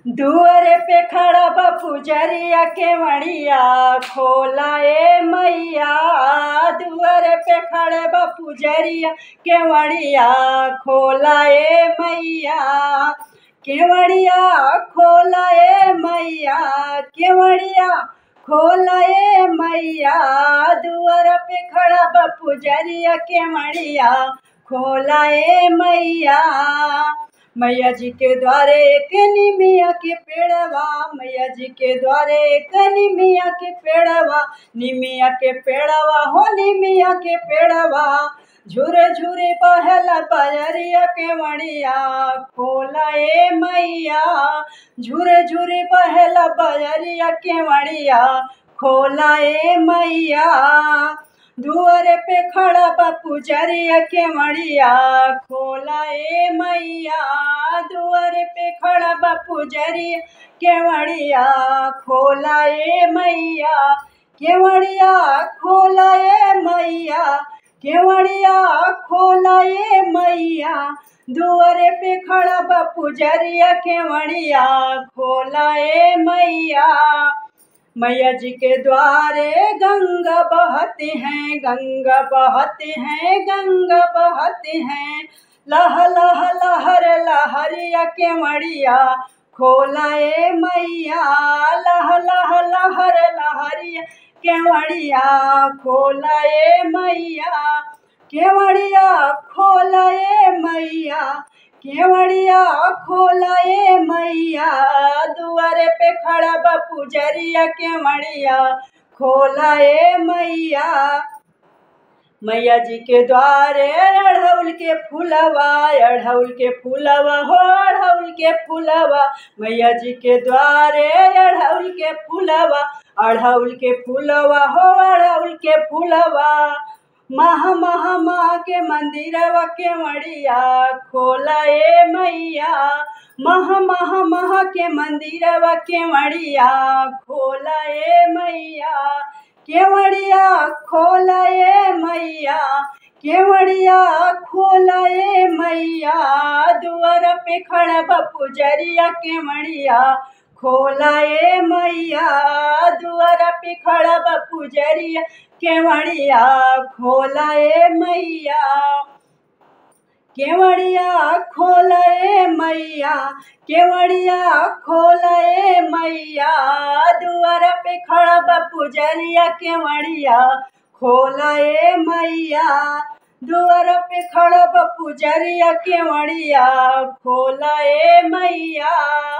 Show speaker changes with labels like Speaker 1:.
Speaker 1: दुआरे पे खड़ा बा पुजरिया केवड़िया खोला ए मैया। दुआरे पे खड़े बा पुजरिया केवड़िया खोला ए मैया। केवड़िया खोला ए मैया, केवड़िया खोला ए मैया। दुआरे पे खड़ा बा पुजरिया केवड़िया खोला ए मैया। मैया जी के द्वारे एक निमिया के पेड़वा, मैया जी के द्वारे एक निमिया के पेड़वा, निमिया के पेड़वा हो निमिया के पेड़वा। झूरे झूरे बहला बजरिया केवड़िया खोला ए मैया। झूरे झूरे बहला बजरिया केवड़िया खोला ए मैया। दुआरे पे खड़ा बा पुजरिया केवड़िया खोला ए मैया। दुआरे पे खड़ा बा पुजरिया केवड़िया खोला ए मैया। केवड़िया खोला ए मैया, केवड़िया खोला ए मैया। दुआरे पे खड़ा बा पुजरिया केवड़िया खोला ए मैया। मैया जी के द्वारे गंगा बहते हैं, गंगा बहते हैं, गंगा बहते हैं। लह लह लहर लहरिया केवड़िया खोला ए मैया। लह लह लहर लहरिया केवड़िया खोला ए मैया। केवड़िया खोला ए मैया, केवड़िया खोला ए मैया। दुआरे पे खड़ा बा पुजरिया केवड़िया खोला ए मैया। मैया जी के द्वारे अढ़ौल के फूलवा, अढ़ौल के फूलवा हो अढ़ौल के फूलवा। मैया जी के द्वारे अढ़ौल के फूलवा, अढ़ौल के फूलवा हो अढ़ौल के फूलवा। महा महा महा के मंदिरवा केवड़िया खोला ए मैया। महा महा महा के मंदिरवा केवड़िया खोला ए मैया। केवड़िया खोला ए मैया, केवड़िया खोला ए मैया। दुआर पे खड़ा बा पुजरिया केवड़िया खोला ए मैया। दुआर पे खड़ा बा पुजरिया केवड़िया खोला ए मैया। केवड़िया खोला ए मैया, केवड़िया खोला ए मैया। दुआर पे खड़ा बा पुजरिया केवड़िया खोला ए मैया। दुआर पे खड़ा बा पुजरिया केवड़िया खोला ए मैया।